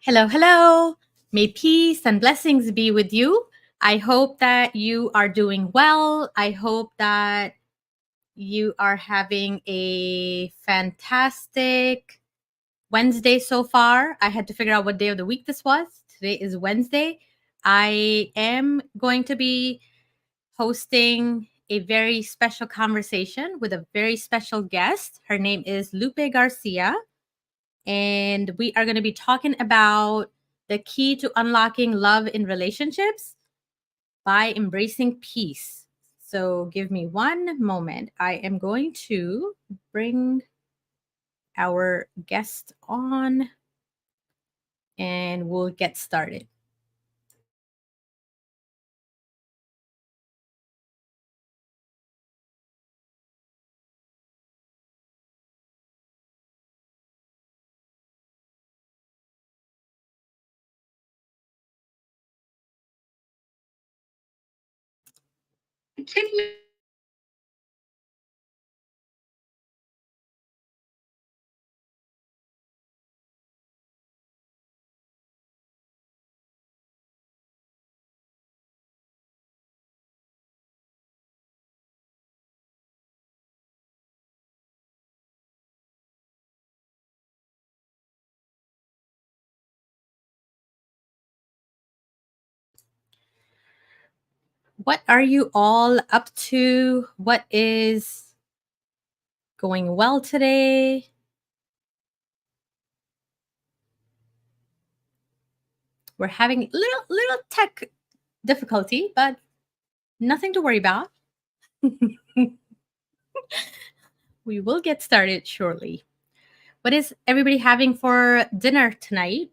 Hello, hello. May peace and blessings be with you. I hope that you are doing well. I hope that you are having a fantastic Wednesday so far. I had to figure out what day of the week this was. Today is Wednesday. I am going to be hosting a very special conversation with a very special guest. Her name is Lupe Garcia, and we are going to be talking about the key to unlocking love in relationships by embracing peace. So, give me one moment. I am going to bring our guest on and we'll get started. What are you all up to? What is going well today? We're having little tech difficulty, but nothing to worry about. We will get started shortly. What is everybody having for dinner tonight?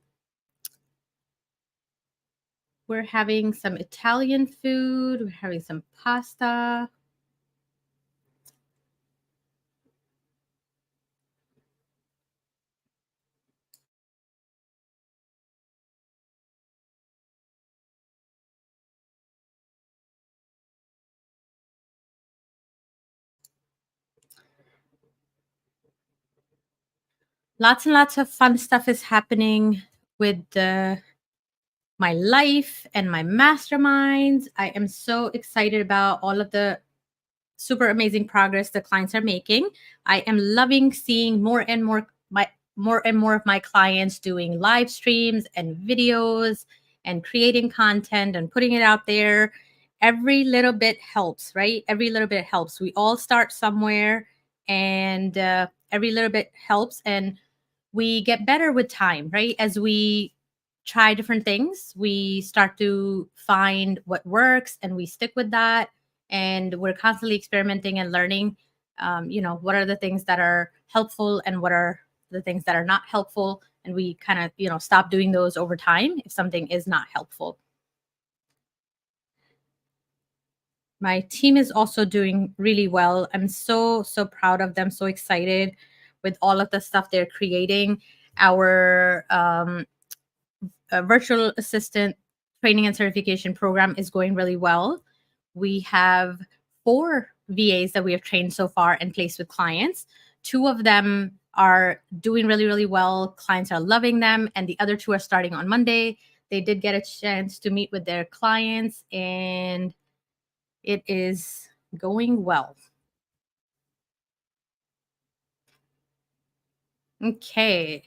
We're having some Italian food, we're having some pasta. Lots and lots of fun stuff is happening with my life and my masterminds. I am so excited about all of the super amazing progress the clients are making. I am loving seeing more and more of my clients doing live streams and videos and creating content and putting it out there. Every little bit helps, right? Every little bit helps. We all start somewhere, and every little bit helps. And we get better with time, right? As we try different things, we start to find what works and we stick with that. And we're constantly experimenting and learning, what are the things that are helpful and what are the things that are not helpful. And we kind of, stop doing those over time if something is not helpful. My team is also doing really well. I'm so proud of them, so excited with all of the stuff they're creating. Our virtual assistant training and certification program is going really well. We have 4 VAs that we have trained so far and placed with clients. 2 of them are doing really, really well. Clients are loving them, and the other 2 are starting on Monday. They did get a chance to meet with their clients, and it is going well. Okay.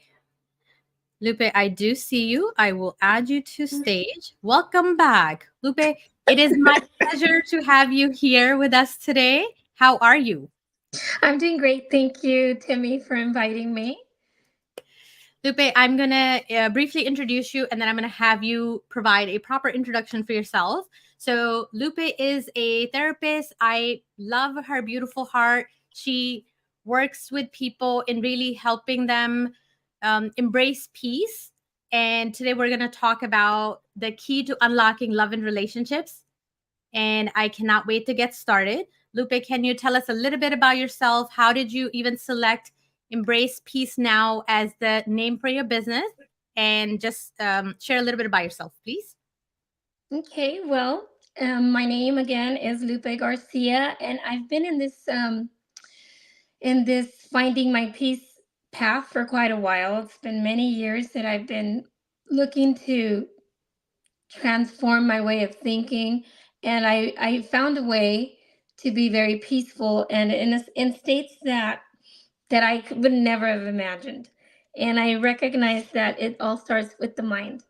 Lupe, I do see you. I will add you to stage. Welcome back. Lupe, it is my pleasure to have you here with us today. How are you? I'm doing great. Thank you, Timmy, for inviting me. Lupe, I'm going to briefly introduce you, and then I'm going to have you provide a proper introduction for yourself. So, Lupe is a therapist. I love her beautiful heart. She works with people in really helping them embrace peace. And today we're going to talk about the key to unlocking love in relationships. And I cannot wait to get started. Lupe, can you tell us a little bit about yourself? How did you even select Embrace Peace Now as the name for your business? And just share a little bit about yourself, please. Okay, well, my name again is Lupe Garcia, and I've been in this finding my peace path for quite a while. It's been many years that I've been looking to transform my way of thinking, and I found a way to be very peaceful and in states that would never have imagined. And I recognize that it all starts with the mind.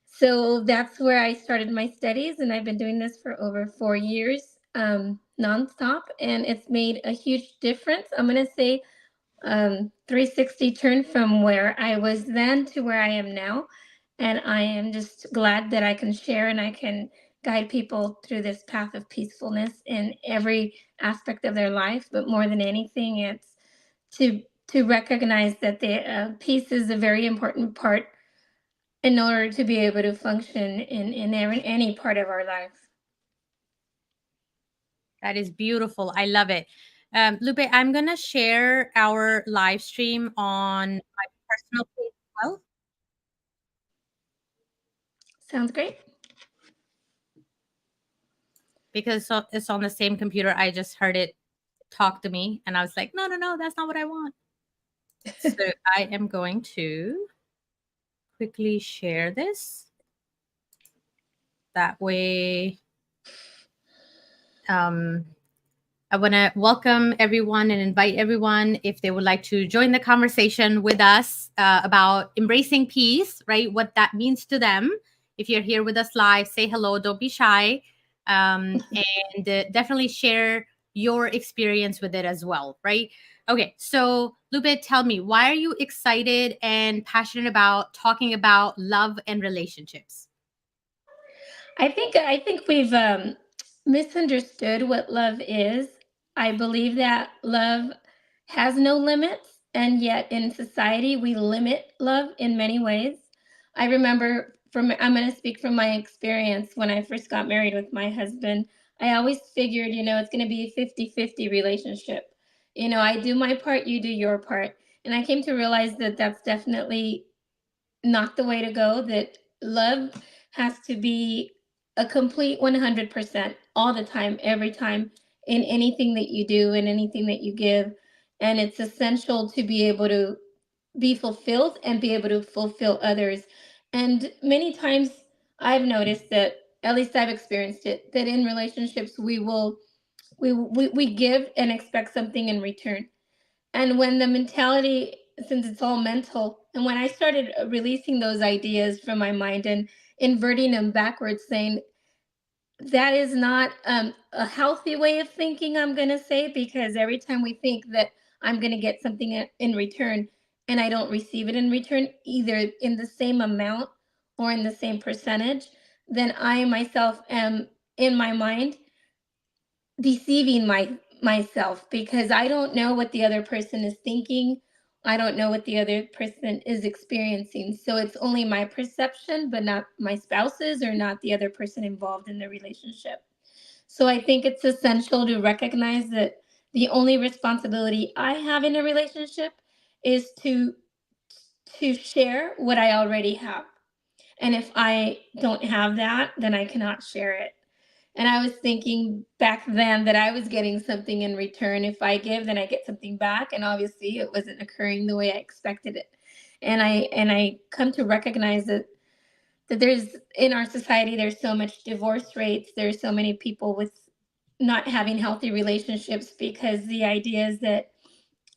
So that's where I started my studies, and I've been doing this for over 4 years, nonstop, and it's made a huge difference. I'm going to say 360 turn from where I was then to where I am now. And I am just glad that I can share and I can guide people through this path of peacefulness in every aspect of their life. But more than anything, it's to to recognize that the peace is a very important part in order to be able to function in any part of our life. That is beautiful. I love it. Lupe, I'm going to share our live stream on my personal page as well, Sounds great. because it's on the same computer. I just heard it talk to me and I was like, no, no, no, that's not what I want. So I am going to quickly share this. That way, um, I want to welcome everyone and invite everyone if they would like to join the conversation with us about embracing peace, right? What that means to them. If you're here with us live, say hello, don't be shy, and definitely share your experience with it as well, right? Okay, so Lupe, tell me, why are you excited and passionate about talking about love and relationships? I think we've misunderstood what love is. I believe that love has no limits, and yet in society we limit love in many ways. I remember from I'm going to speak from my experience when I first got married with my husband. I always figured, it's going to be a 50-50 relationship. I do my part, you do your part. And I came to realize that that's definitely not the way to go, that love has to be a complete 100% all the time, every time, in anything that you do and anything that you give. And it's essential to be able to be fulfilled and be able to fulfill others. And many times I've noticed that, at least I've experienced it, that in relationships we give and expect something in return. And when the mentality, since it's all mental, and when I started releasing those ideas from my mind and inverting them backwards, saying that is not a healthy way of thinking, I'm going to say, because every time we think that I'm going to get something in return and I don't receive it in return, either in the same amount or in the same percentage, then I myself am in my mind deceiving myself, because I don't know what the other person is thinking. I don't know what the other person is experiencing. So it's only my perception, but not my spouse's or not the other person involved in the relationship. So I think it's essential to recognize that the only responsibility I have in a relationship is to share what I already have. And if I don't have that, then I cannot share it. And I was thinking back then that I was getting something in return. If I give, then I get something back. And obviously it wasn't occurring the way I expected it. And I come to recognize that there's, in our society, there's so much divorce rates. There's so many people with not having healthy relationships, because the ideas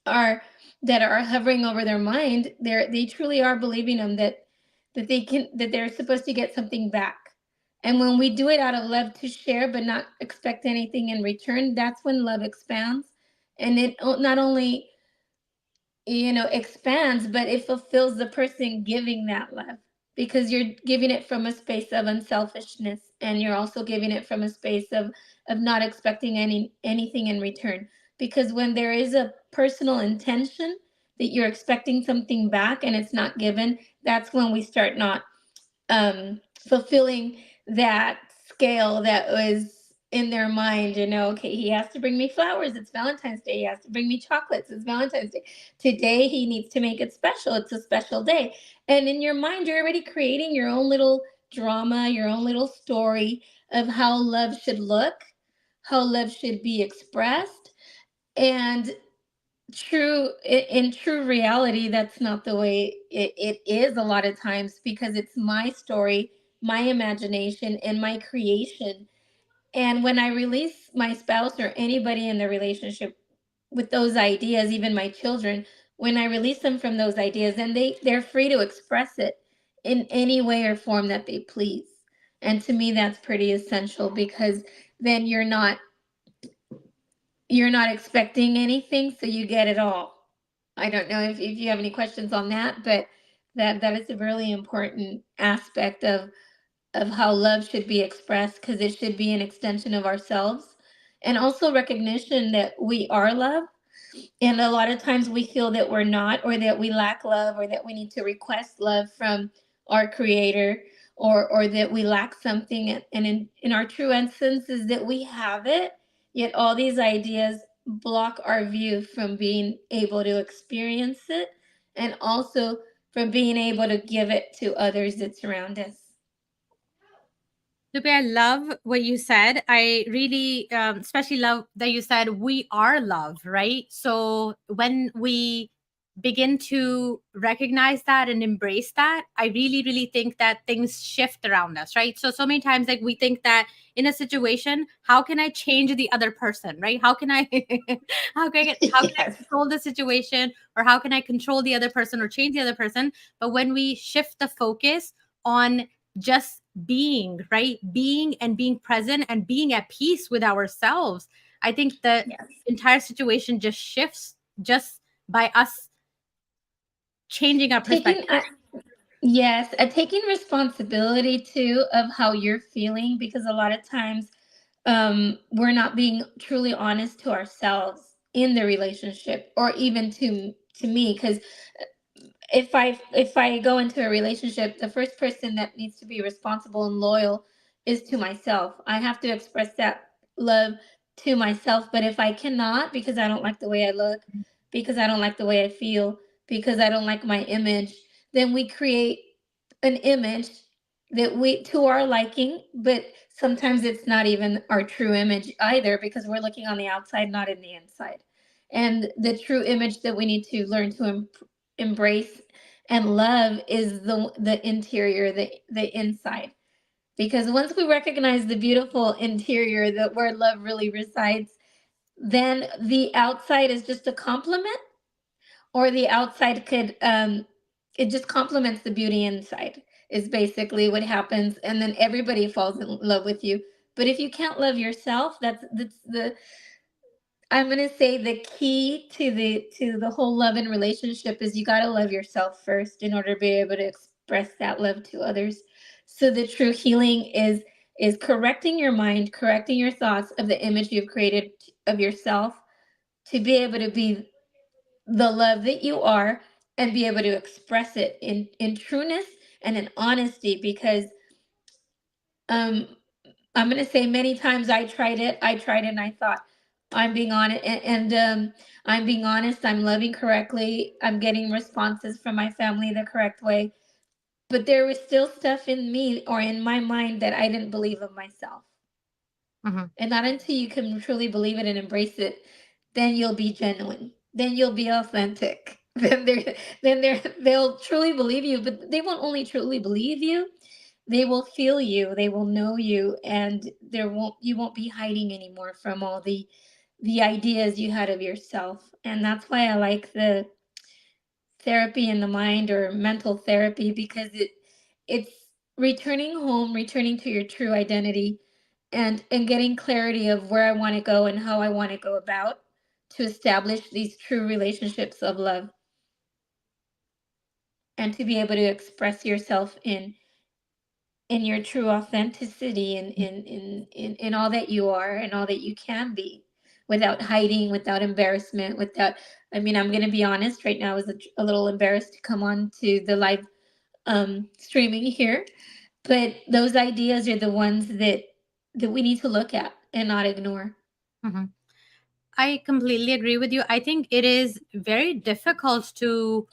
are that are hovering over their mind, they truly are believing them, that they're supposed to get something back. And when we do it out of love to share but not expect anything in return, that's when love expands. And it not only expands, but it fulfills the person giving that love, because you're giving it from a space of unselfishness, and you're also giving it from a space of not expecting anything in return. Because when there is a personal intention that you're expecting something back and it's not given, that's when we start not fulfilling that scale that was in their mind. Okay, he has to bring me flowers, it's Valentine's Day. He has to bring me chocolates, it's Valentine's Day. Today he needs to make it special, it's a special day. And in your mind, you're already creating your own little drama, your own little story of how love should look, how love should be expressed. And in true reality, that's not the way it is a lot of times, because it's my story, my imagination, and my creation. And when I release my spouse or anybody in the relationship with those ideas, even my children, when I release them from those ideas, then they're free to express it in any way or form that they please. And to me, that's pretty essential, because then you're not expecting anything, so you get it all. I don't know if you have any questions on that, but that is a really important aspect of how love should be expressed, because it should be an extension of ourselves, and also recognition that we are love. And a lot of times we feel that we're not, or that we lack love, or that we need to request love from our creator, or that we lack something. And in our true essence is that we have it, yet all these ideas block our view from being able to experience it, and also from being able to give it to others that surround us. Lupe, I love what you said. I really, especially love that you said we are love, right? So when we begin to recognize that and embrace that, I really, really think that things shift around us, right? So many times, like we think that in a situation, how can I change the other person, right? How can I, how can I Yes. control the situation, or how can I control the other person or change the other person? But when we shift the focus on just being, right? Being and being present and being at peace with ourselves. I think the Yes. entire situation just shifts just by us changing our Taking perspective. yes, taking responsibility too of how you're feeling, because a lot of times we're not being truly honest to ourselves in the relationship, or even to me, because if I go into a relationship, the first person that needs to be responsible and loyal is to myself. I have to express that love to myself. But if I cannot, because I don't like the way I look, because I don't like the way I feel, because I don't like my image, then we create an image that we to our liking, but sometimes it's not even our true image either, because we're looking on the outside, not in the inside. And the true image that we need to learn to embrace and love is the interior, the inside. Because once we recognize the beautiful interior, that where love really resides, then the outside is just a compliment, or the outside could it just complements the beauty inside, is basically what happens, and then everybody falls in love with you. But if you can't love yourself, that's the I'm gonna say the key to the whole love and relationship is you gotta love yourself first in order to be able to express that love to others. So the true healing is correcting your mind, correcting your thoughts of the image you've created of yourself, to be able to be the love that you are, and be able to express it in trueness and in honesty. Because um I'm gonna say many times I tried it and I thought, I'm being honest, and I'm being honest, I'm loving correctly, I'm getting responses from my family the correct way, but there was still stuff in me or in my mind that I didn't believe of myself. Mhm. And not until you can truly believe it and embrace it, then you'll be genuine. Then you'll be authentic. They'll truly believe you, but they won't only truly believe you, they will feel you, they will know you, and you won't be hiding anymore from all the ideas you had of yourself. And that's why I like the therapy in the mind, or mental therapy, because it's returning home, returning to your true identity, and getting clarity of where I want to go and how I want to go about to establish these true relationships of love, and to be able to express yourself in your true authenticity, and in all that you are and all that you can be, without hiding, without embarrassment, without, I mean, I'm going to be honest right now, I was a little embarrassed to come on to the live streaming here, but those ideas are the ones that we need to look at and not ignore. Mhm. I completely agree with you. I think it is very difficult to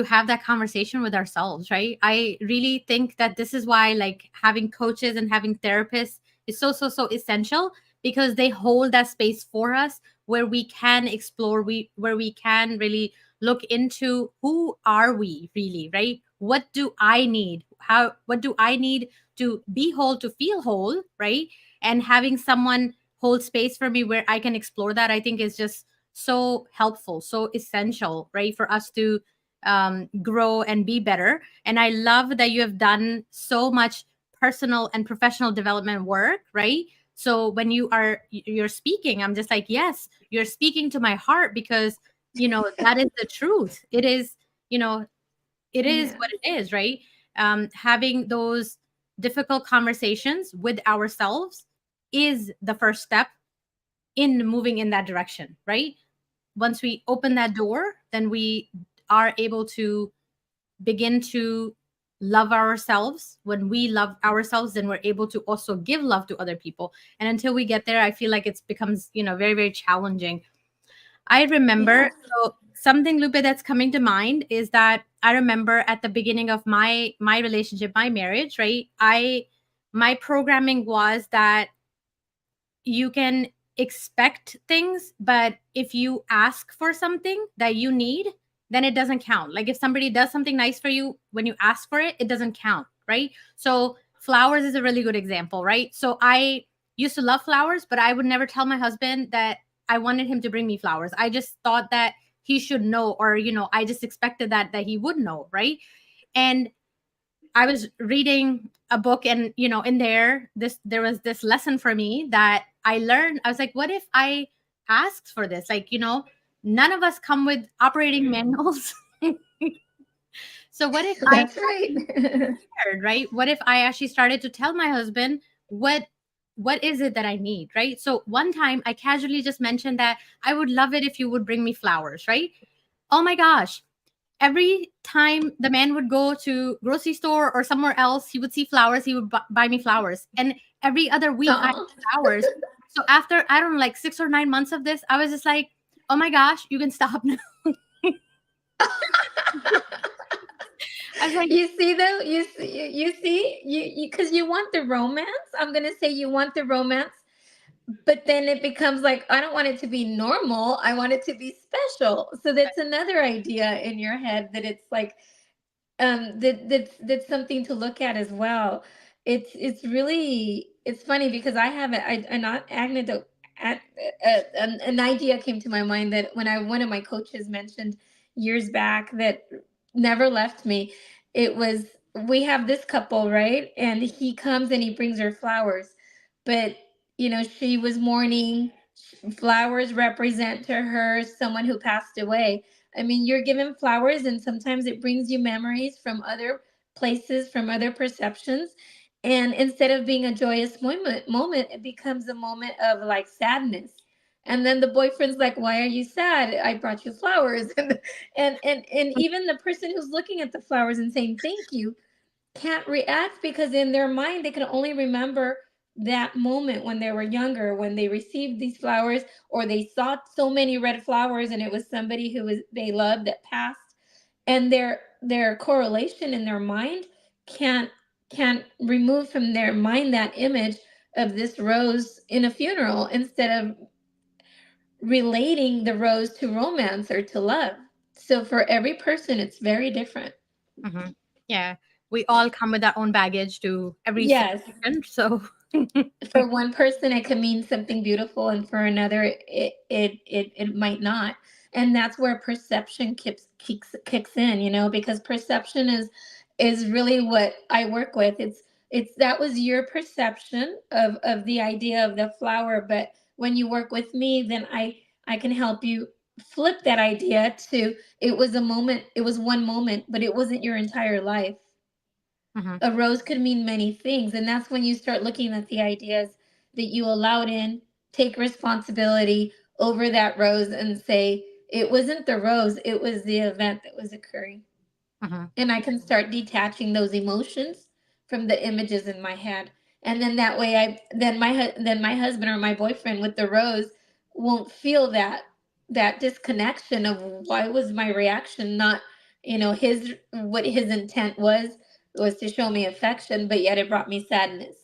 have that conversation with ourselves, right? I really think that this is why, like, having coaches and having therapists is so essential, because they hold that space for us where we can explore, where we can really look into who are we really, right? What do I need? What do I need to be whole, to feel whole, right? And having someone hold space for me where I can explore that, I think is just so helpful, so essential, right? For us to grow and be better. And I love that you have done so much personal and professional development work, right? So when you're speaking, I'm just like, yes, you're speaking to my heart, because that is the truth. It is, you know it is Yeah. what it is, right? Having those difficult conversations with ourselves is the first step in moving in that direction, right? Once we open that door, then we are able to begin to love ourselves. When we love ourselves, then we're able to also give love to other people. And until we get there, I feel like it becomes, very, very challenging. I remember, Yeah. so something, Lupe, that's coming to mind is that I remember at the beginning of my relationship, my marriage, right? My programming was that you can expect things, but if you ask for something that you need, then it doesn't count. Like if somebody does something nice for you, when you ask for it, it doesn't count, right? So flowers is a really good example, right? So I used to love flowers, but I would never tell my husband that I wanted him to bring me flowers. I just thought that he should know, or I just expected that he would know, right? And I was reading a book, and in there was this lesson for me that I learned. I was like, what if I asked for this? Like, none of us come with operating manuals. So what if I That's right. cared, right? What if I actually started to tell my husband what is it that I need, right? So one time I casually just mentioned that I would love it if you would bring me flowers, right? Oh my gosh, every time the man would go to grocery store or somewhere else, he would see flowers, he would buy me flowers, and every other week I Oh, had flowers. So after, I don't know, like 6 or 9 months of this, I was just like, oh my gosh, you can stop now. I was like, you see though, you because you want the romance. I'm gonna say you want the romance, but then it becomes like I don't want it to be normal. I want it to be special. So that's another idea in your head that it's like that's something to look at as well. It's really it's funny because I have a not anecdote at an idea came to my mind that when I one of my coaches mentioned years back that never left me. It was we have this couple, right? And he comes and he brings her flowers, but she was mourning. Flowers represent to her someone who passed away. I mean, you're given flowers, and sometimes it brings you memories from other places, from other perceptions. And instead of being a joyous moment, it becomes a moment of like sadness. And then the boyfriend's like, "Why are you sad? I brought you flowers." And even the person who's looking at the flowers and saying thank you can't react because in their mind they can only remember that moment when they were younger, when they received these flowers, or they saw so many red flowers and it was somebody who was they loved that passed, and their correlation in their mind can't can't remove from their mind that image of this rose in a funeral instead of relating the rose to romance or to love. So for every person it's very different. mhm. Yeah, we all come with our own baggage to every Yes. situation. So For one person it could mean something beautiful, and for another it might not. And that's where perception kicks in, because perception is really what I work with. It's that was your perception of the idea of the flower, but when you work with me, then I can help you flip that idea to it was a moment, it was one moment, but it wasn't your entire life. mhm, A rose could mean many things, and that's when you start looking at the ideas that you allowed in, take responsibility over that rose and say it wasn't the rose, it was the event that was occurring. mhm, And I can start detaching those emotions from the images in my head. And then that way I then my husband or my boyfriend with the rose won't feel that disconnection of why was my reaction not, his what his intent was to show me affection, but yet it brought me sadness.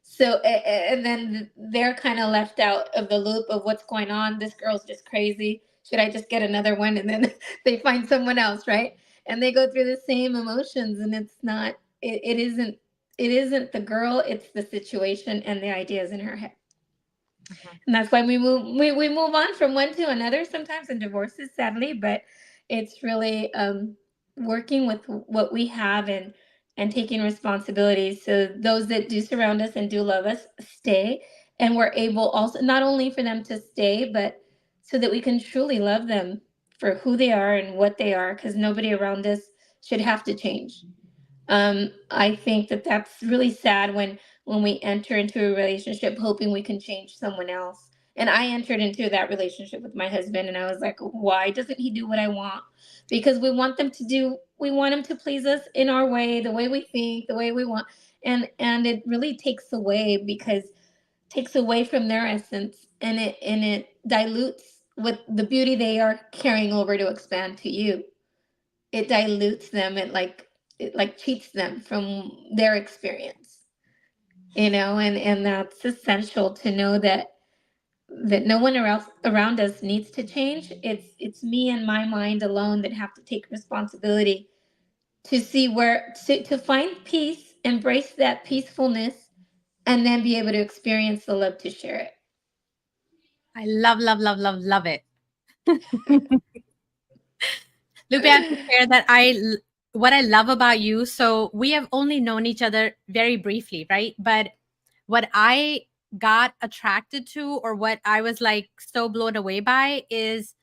So and then they're kind of left out of the loop of what's going on. This girl's just crazy. Should I just get another one? And then they find someone else, right? And they go through the same emotions, and it's not. It isn't. It isn't the girl. It's the situation and the ideas in her head. Mhm. And that's why we move on from one to another sometimes in divorces, sadly. But it's really working with what we have and taking responsibility, so those that do surround us and do love us stay, and we're able also not only for them to stay, but so that we can truly love them for who they are and what they are, because nobody around us should have to change. I think that that's really sad when we enter into a relationship hoping we can change someone else. And I entered into that relationship with my husband, and I was like, why doesn't he do what I want? Because we want him to please us in our way, the way we think, the way we want. And it really takes away, because takes away from their essence, and it dilutes with the beauty they are carrying over to expand to you. It dilutes them. It like cheats them from their experience, and that's essential to know that no one else around us needs to change. It's me and my mind alone that have to take responsibility to see where to find peace, embrace that peacefulness, and then be able to experience the love to share it. I love, love, love, love, love it. Lupe, I have to share that what I love about you. So we have only known each other very briefly, right? But what I got attracted to, or what I was like so blown away by, is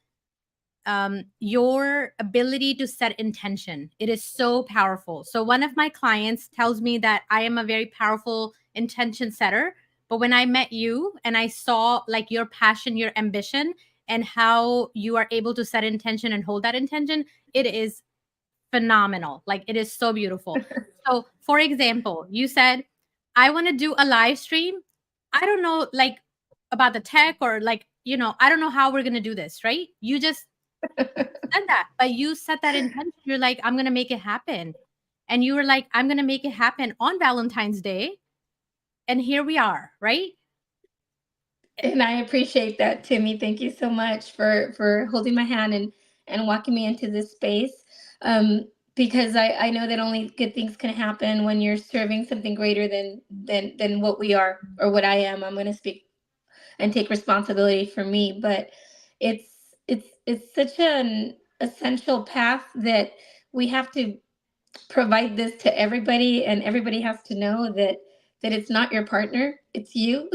your ability to set intention. It is so powerful. So one of my clients tells me that I am a very powerful intention setter. But when I met you and I saw like your passion, your ambition, and how you are able to set intention and hold that intention, it is phenomenal. Like it is so beautiful. So, for example, you said, I want to do a live stream. I don't know, like, about the tech, or like, I don't know how we're going to do this, right? You just said that, but you set that intention. You're like, I'm going to make it happen. And you were like, I'm going to make it happen on Valentine's Day. And here we are, right? And I appreciate that, Timmy. Thank you so much for holding my hand and walking me into this space. Because I know that only good things can happen when you're serving something greater than what we are or what I am. I'm going to speak and take responsibility for me, but it's such an essential path that we have to provide this to everybody, and everybody has to know that it's not your partner, it's you.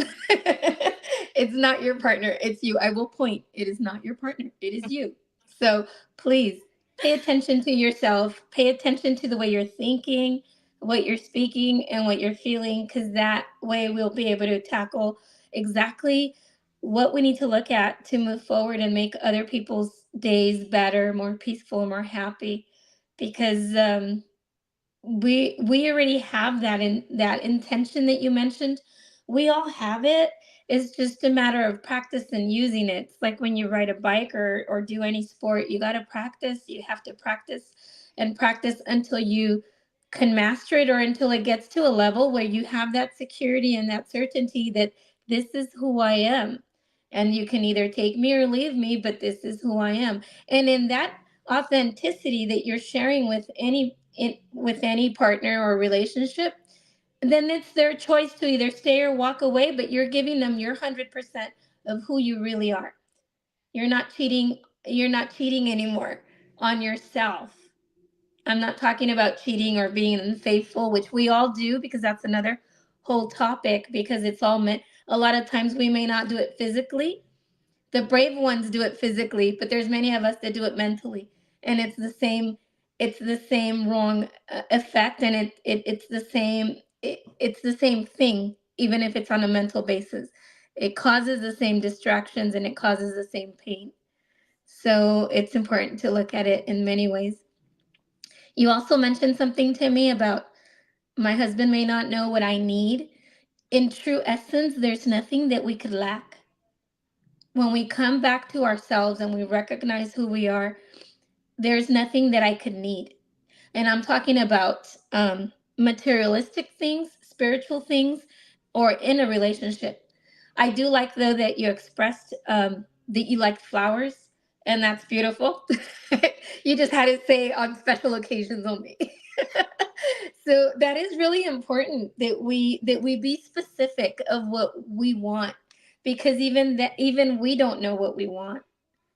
It's not your partner, it's you. I will point, it is not your partner, it is you. So please pay attention to yourself, pay attention to the way you're thinking, what you're speaking, and what you're feeling, because that way we'll be able to tackle exactly what we need to look at to move forward and make other people's days better, more peaceful, more happy. Because we already have that intention that you mentioned. We all have it. It's just a matter of practice and using it. It's like when you ride a bike or do any sport, you got to practice. You have to practice and practice until you can master it, or until it gets to a level where you have that security and that certainty that this is who I am, and you can either take me or leave me, but this is who I am. And in that authenticity that you're sharing with any partner or relationship, then it's their choice to either stay or walk away, but you're giving them your 100% of who you really are. You're not cheating anymore on yourself. I'm not talking about cheating or being unfaithful, which we all do, because that's another whole topic, because it's all meant. A lot of times we may not do it physically. The brave ones do it physically, but there's many of us that do it mentally, and it's the same wrong effect, and it's the same thing, even if it's on a mental basis. It causes the same distractions, and it causes the same pain. So it's important to look at it in many ways. You also mentioned something to me about my husband may not know what I need. In true essence, there's nothing that we could lack. When we come back to ourselves and we recognize who we are, there's nothing that I could need. And I'm talking about materialistic things, spiritual things. or in a relationship. I do like though that you expressed that you like flowers, and that's beautiful. You just had to say on special occasions only. So that is really important that we be specific of what we want, because even we don't know what we want.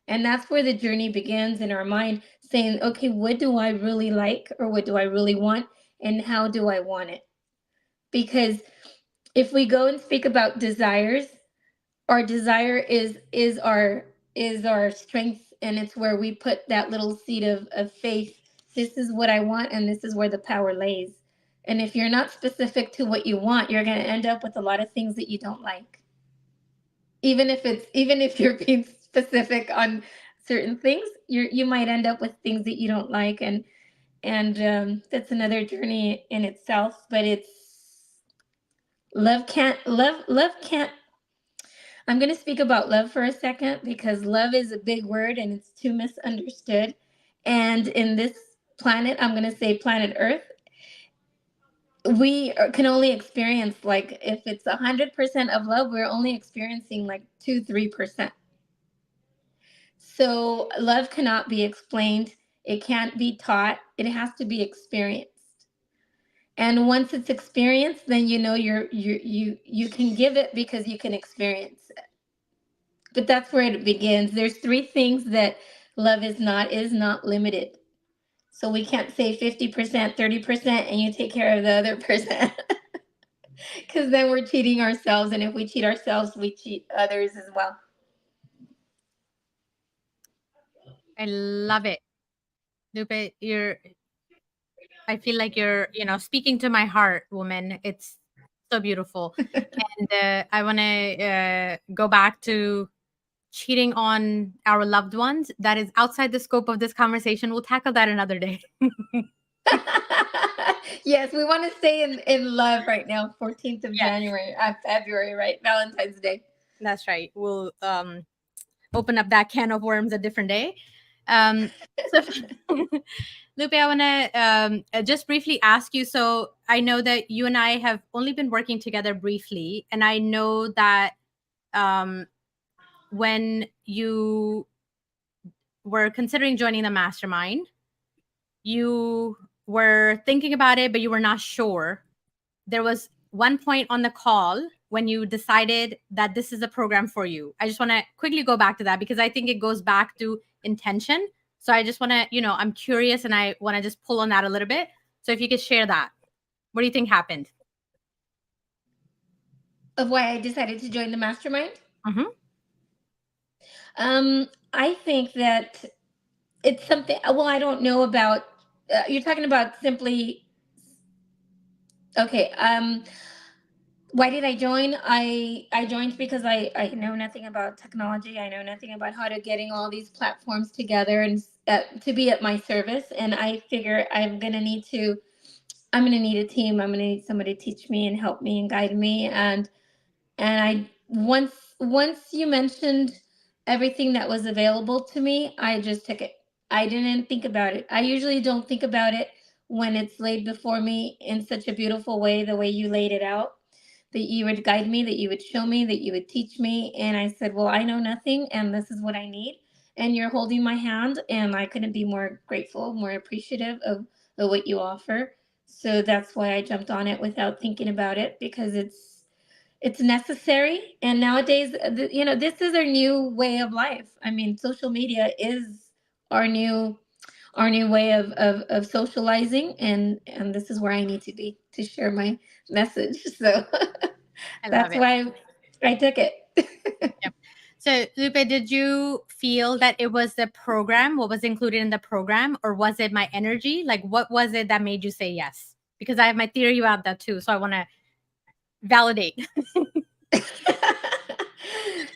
And that's where the journey begins in our mind, saying, okay, what do I really like, or what do I really want, and how do I want it? Because if we go and speak about desires, our desire is our strength, and it's where we put that little seed of faith. This is what I want, and this is where the power lays. And if you're not specific to what you want, you're going to end up with a lot of things that you don't like. Even if you're being specific on certain things, you might end up with things that you don't like. And that's another journey in itself. But it's love can't. I'm going to speak about love for a second, because love is a big word and it's too misunderstood. And in this planet, I'm going to say planet Earth, can only experience, like, if it's 100% of love, we're only experiencing like 2-3%. So love cannot be explained. It can't be taught. It has to be experienced. And once it's experienced, then you know you can give it because you can experience it. But that's where it begins. There's three things that love is not limited. So we can't say 50%, 30%, and you take care of the other percent. Because then we're cheating ourselves. And if we cheat ourselves, we cheat others as well. I love it. Lupe, I feel like you're, speaking to my heart, woman. It's so beautiful. And I want to go back to cheating on our loved ones. That is outside the scope of this conversation. We'll tackle that another day. Yes, we want to stay in love right now. 14th of Yes, January, February, right? Valentine's Day. that's right. We'll open up that can of worms a different day. So, Lupe, I want to just briefly ask you. So, I know that you and I have only been working together briefly, and I know that um, when you were considering joining the mastermind, you were thinking about it, but you were not sure. There was one point on the call when you decided that this is a program for you. I just want to quickly go back to that because I think it goes back to intention. So I just want to, I'm curious and I want to just pull on that a little bit. So if you could share that, what do you think happened? Of why I decided to join the mastermind? Mm-hmm. I think that it's something, well, I don't know about, you're talking about simply, okay. Why did I join? I joined because I know nothing about technology. I know nothing about how to getting all these platforms together and to be at my service. And I figure I'm gonna need a team. I'm gonna need somebody to teach me and help me and guide me. And I once you mentioned everything that was available to me, I just took it. I didn't think about it. I usually don't think about it when it's laid before me in such a beautiful way, the way you laid it out, that you would guide me, that you would show me, that you would teach me. And I said, well, I know nothing, and this is what I need. And you're holding my hand, and I couldn't be more grateful, more appreciative of what you offer. So that's why I jumped on it without thinking about it, because it's necessary. And nowadays, this is our new way of life. I mean, social media is our new way of socializing, and this is where I need to be to share my message. So I love that's it. why I took it. Yep. So, Lupe, did you feel that it was the program, what was included in the program, or was it my energy? Like, what was it that made you say yes? Because I have my theory about that too. So I want to validate.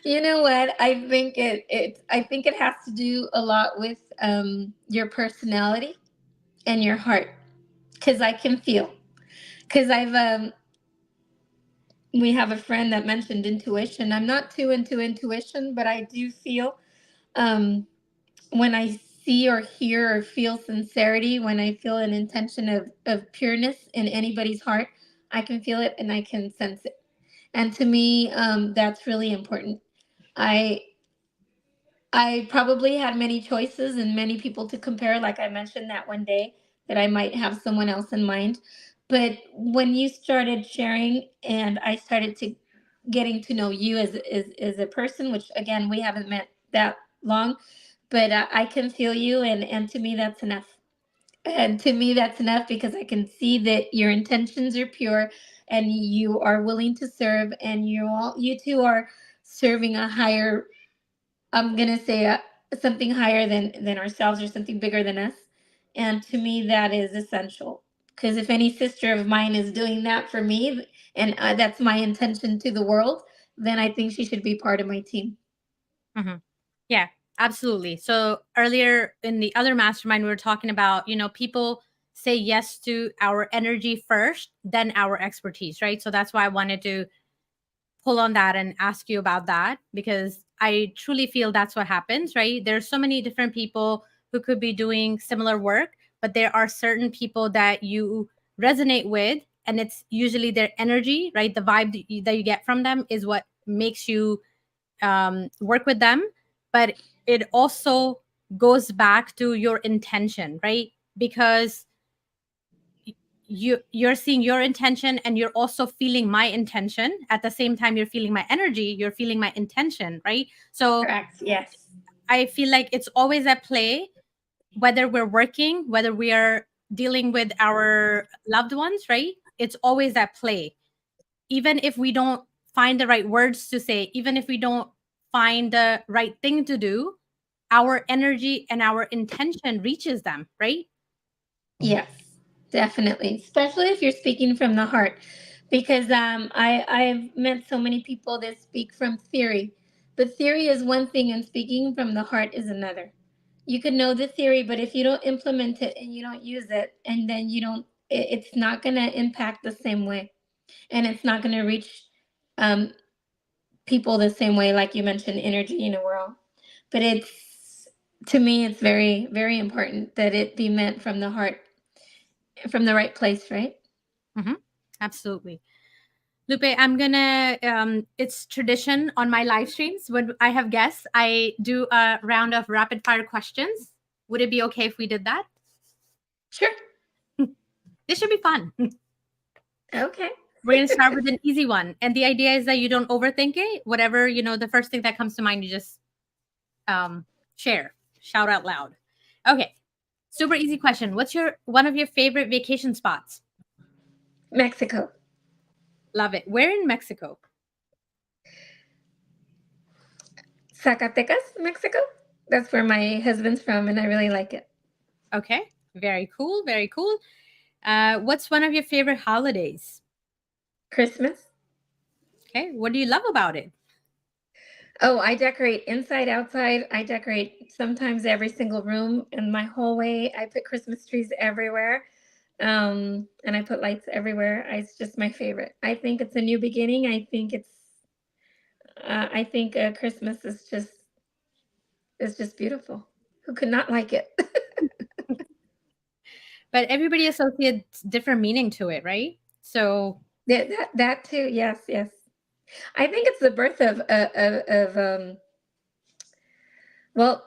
You know what? I think it has to do a lot with your personality and your heart, because I can feel. Because we have a friend that mentioned intuition. I'm not too into intuition, but I do feel um, when I see or hear or feel sincerity, when I feel an intention of pureness in anybody's heart, I can feel it and I can sense it. And to me, that's really important. I I probably had many choices and many people to compare, like I mentioned that one day that I might have someone else in mind. But when you started sharing and I started to getting to know you as a person, which again we haven't met that long, but I can feel you, and to me that's enough. And to me that's enough because I can see that your intentions are pure and you are willing to serve, and you two are serving a higher, I'm gonna say something higher than ourselves or something bigger than us. And to me, that is essential. Because if any sister of mine is doing that for me, and that's my intention to the world, then I think she should be part of my team. Hmm. Yeah, absolutely. So earlier in the other mastermind, we were talking about, people say yes to our energy first, then our expertise, right? So that's why I wanted to pull on that and ask you about that, because I truly feel that's what happens, right? There's so many different people who could be doing similar work, but there are certain people that you resonate with, and it's usually their energy, right? The vibe that you get from them is what makes you work with them. But it also goes back to your intention, right? Because you're seeing your intention, and you're also feeling my intention at the same time. You're feeling my energy, you're feeling my intention, right? So Correct. Yes. I feel like it's always at play, whether we're working, whether we are dealing with our loved ones, right? It's always at play. Even if we don't find the right words to say, even if we don't find the right thing to do, our energy and our intention reaches them, right? Yes, definitely. Especially if you're speaking from the heart. Because I've met so many people that speak from theory. But theory is one thing and speaking from the heart is another. You could know the theory, but if you don't implement it and you don't use it, and then you don't, it's not going to impact the same way. And it's not going to reach um, people the same way, like you mentioned, energy in a world. But it's, to me, it's very, very important that it be meant from the heart, from the right place, right? Hmm. Absolutely. Lupe, I'm gonna, it's tradition on my live streams. When I have guests, I do a round of rapid fire questions. Would it be okay if we did that? Sure. This should be fun. Okay. We're gonna start with an easy one. And the idea is that you don't overthink it. Whatever, the first thing that comes to mind, you just um, share, shout out loud. Okay. Super easy question. What's one of your favorite vacation spots? Mexico. Love it. Where in Mexico? Zacatecas, Mexico. That's where my husband's from, and I really like it. Okay. Very cool. Very cool. What's one of your favorite holidays? Christmas. Okay. What do you love about it? Oh, I decorate inside, outside. I decorate sometimes every single room in my hallway. I put Christmas trees everywhere. And I put lights everywhere. It's just my favorite. I think it's a new beginning. I think Christmas is just beautiful. Who could not like it? But everybody associates different meaning to it, right? So, That too. Yes, yes. I think it's the birth of well,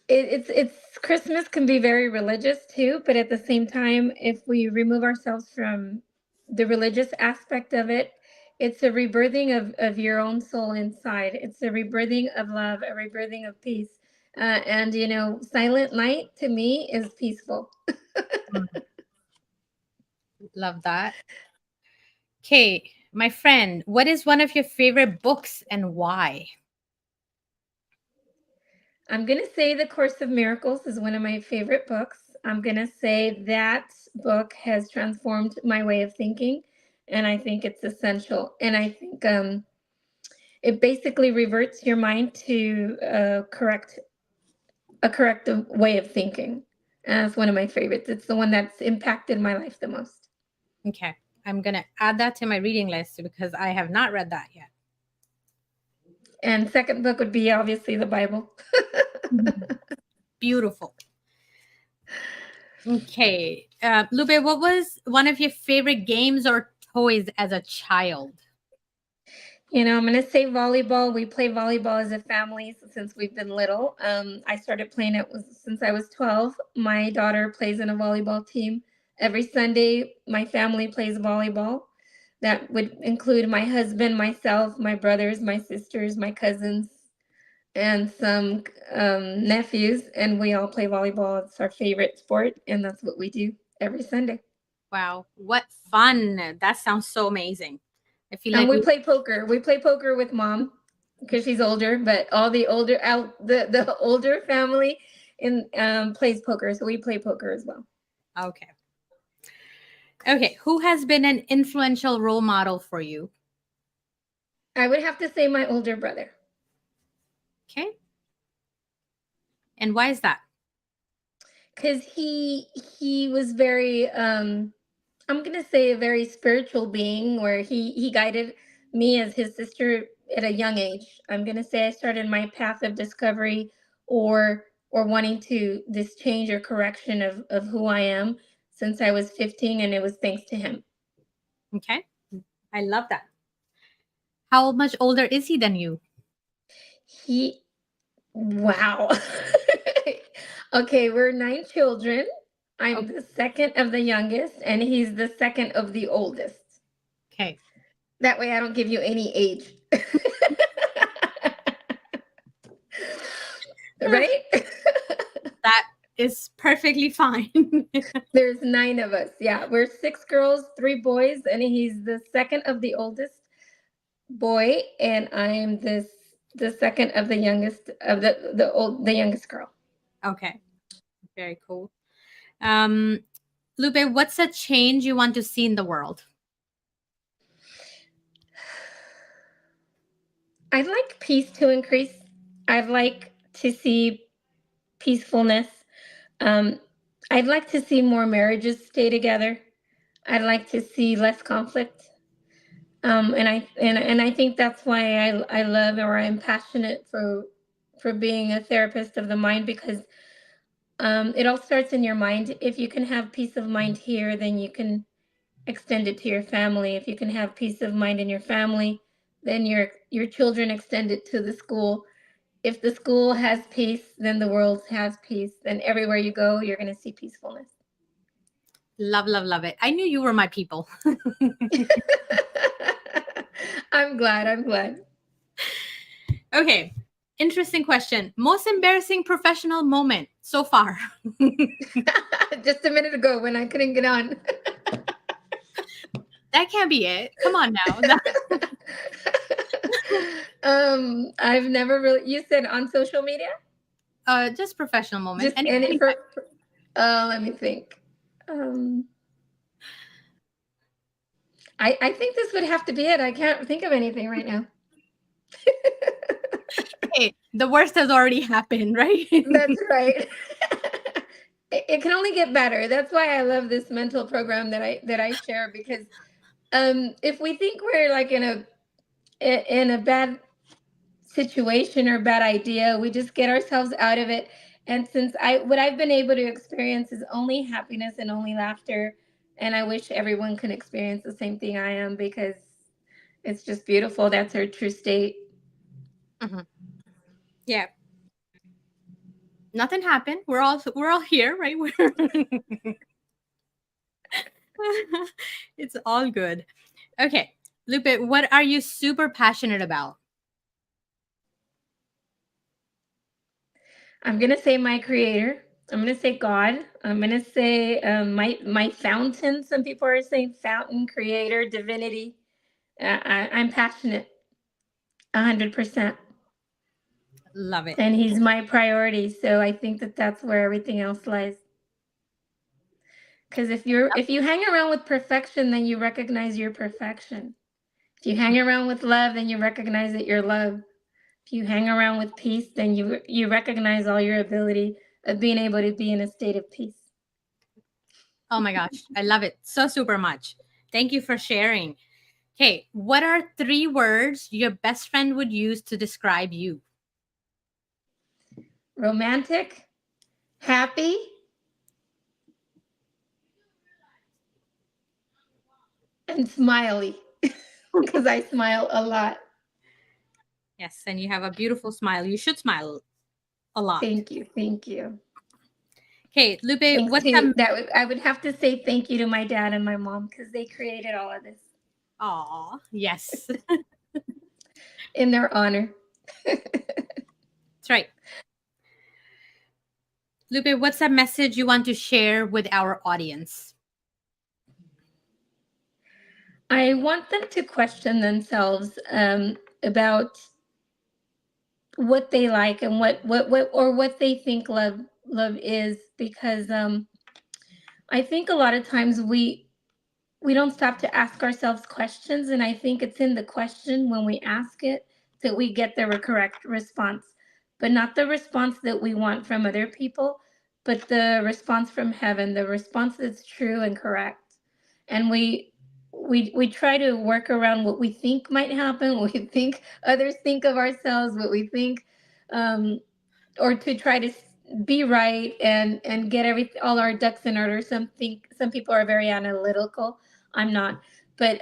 it's Christmas can be very religious too, but at the same time, if we remove ourselves from the religious aspect of it, it's a rebirthing of your own soul inside. It's a rebirthing of love, a rebirthing of peace. And Silent Night to me is peaceful. mm, love that. Okay, my friend, what is one of your favorite books and why? I'm going to say The Course of Miracles is one of my favorite books. I'm going to say that book has transformed my way of thinking, and I think it's essential. And I think it basically reverts your mind to a corrective way of thinking. And it's one of my favorites. It's the one that's impacted my life the most. Okay, I'm going to add that to my reading list because I have not read that yet. And second book would be obviously the Bible. Mhm. Beautiful. Okay. Lupe, what was one of your favorite games or toys as a child? I'm going to say volleyball. We play volleyball as a family since we've been little. I started playing it since I was 12. My daughter plays in a volleyball team. Every Sunday, my family plays volleyball. That would include my husband, myself, my brothers, my sisters, my cousins, and some nephews. And we all play volleyball. It's our favorite sport. And that's what we do every Sunday. Wow, what fun. That sounds so amazing. I feel And like we we play poker. We play poker with mom because she's older, but all the older out the older family in plays poker, so we play poker as well. okay. Okay, who has been an influential role model for you? I would have to say my older brother Okay. And why is that? because he was very I'm gonna say a very spiritual being where he guided me as his sister at a young age. I'm gonna say I started my path of discovery or wanting to this change or correction of who I am since I was 15, and it was thanks to him. Okay. I love that. How much older is he than you? He Wow. Okay, we're nine children. I'm the second of the youngest, and he's the second of the oldest. Okay. That way I don't give you any age. Right? That is perfectly fine. There's nine of us. Yeah, we're six girls, three boys, and he's the second of the oldest boy, and I'm the second of the youngest of the youngest girl. Okay. Very cool. Um, Lupe, what's a change you want to see in the world? I'd like peace to increase. I'd like to see peacefulness. Um, I'd like to see more marriages stay together. I'd like to see less conflict. And I think that's why I love or I'm passionate for being a therapist of the mind because it all starts in your mind. If you can have peace of mind here, then you can extend it to your family. If you can have peace of mind in your family, then your children extend it to the school. If the school has peace, then the world has peace. Then everywhere you go, you're going to see peacefulness. Love, love, love it. I knew you were my people. I'm glad. I'm glad. Okay. Interesting question. Most embarrassing professional moment so far? Just a minute ago when I couldn't get on. That can't be it. Come on now. I've never really. You said on social media. Just professional moment. Just any Anytime. let me think. Um, I think this would have to be it. I can't think of anything right now. Hey, the worst has already happened, right? That's right. It can only get better. That's why I love this mental program that I share because if we think we're like in a bad situation or bad idea, we just get ourselves out of it. And since what I've been able to experience is only happiness and only laughter, and I wish everyone could experience the same thing I am because it's just beautiful. That's our true state. Mhm. Yeah. Nothing happened. We're all here, right? It's all good. Okay. Lupe, what are you super passionate about? I'm gonna say my creator. I'm gonna say God. I'm gonna say my fountain. Some people are saying fountain, creator, divinity. I'm passionate, 100%, Love it. and he's my priority. So I think that that's where everything else lies. Because if you hang around with perfection, then you recognize your perfection. If you hang around with love, then you recognize that you're love. If you hang around with peace, then you recognize all your ability of being able to be in a state of peace. Oh my gosh. I love it so super much. Thank you for sharing. Okay. What are three words your best friend would use to describe you? Romantic, happy, and smiley. Because I smile a lot. Yes, and you have a beautiful smile. You should smile a lot. Thank you. Thank you. Okay, Lupe, Thanks what's to some? that, I would have to say thank you to my dad and my mom because they created all of this Aw, yes, in their honor. that's right. Lupe, what's a message you want to share with our audience? I want them to question themselves about what they like and what they think love is, because I think a lot of times we don't stop to ask ourselves questions, and I think it's in the question when we ask it that we get the correct response, but not the response that we want from other people, but the response from heaven, the response that's true and correct. And we try to work around what we think might happen, what we think others think of ourselves, what we think, um, or to try to be right and get all our ducks in order. Some people are very analytical. I'm not, but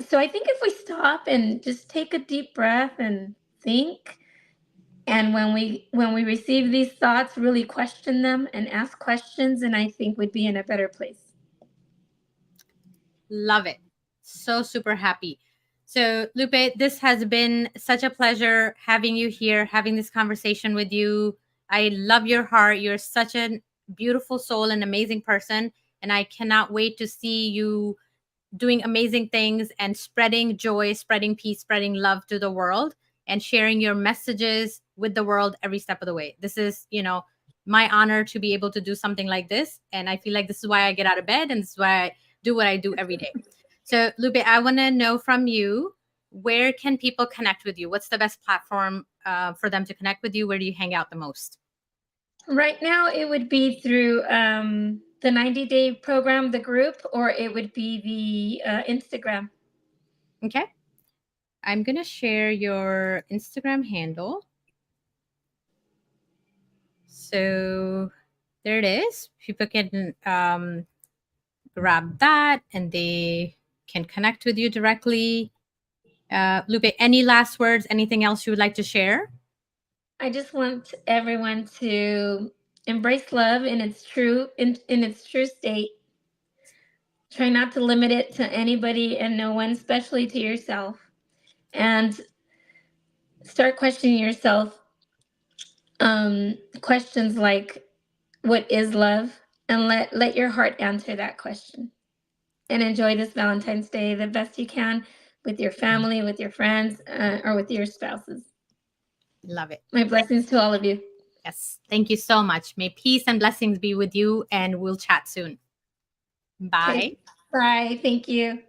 so I think if we stop and just take a deep breath and think, and when we receive these thoughts, really question them and ask questions, and I think we'd be in a better place. Love it. So super happy. So, Lupe, this has been such a pleasure having you here, having this conversation with you. I love your heart. You're such a beautiful soul, an amazing person. And I cannot wait to see you doing amazing things and spreading joy, spreading peace, spreading love to the world and sharing your messages with the world every step of the way. This is, my honor to be able to do something like this. And I feel like this is why I get out of bed and this is why I do what I do every day. So, Lupe, I want to know from you, where can people connect with you? What's the best platform for them to connect with you? Where do you hang out the most? Right now, it would be through the 90-day program, the group, or it would be the Instagram. Okay. I'm going to share your Instagram handle. So there it is. People can grab that and they can connect with you directly. Lupe, any last words? Anything else you would like to share? I just want everyone to embrace love in its in its true state. Try not to limit it to anybody and no one, especially to yourself. And start questioning yourself. Questions like, what is love? And let your heart answer that question. And enjoy this Valentine's Day the best you can with your family, with your friends, or with your spouses. Love it. My blessings to all of you. Yes. Thank you so much. May peace and blessings be with you, and we'll chat soon. Bye. Okay. Bye. Thank you.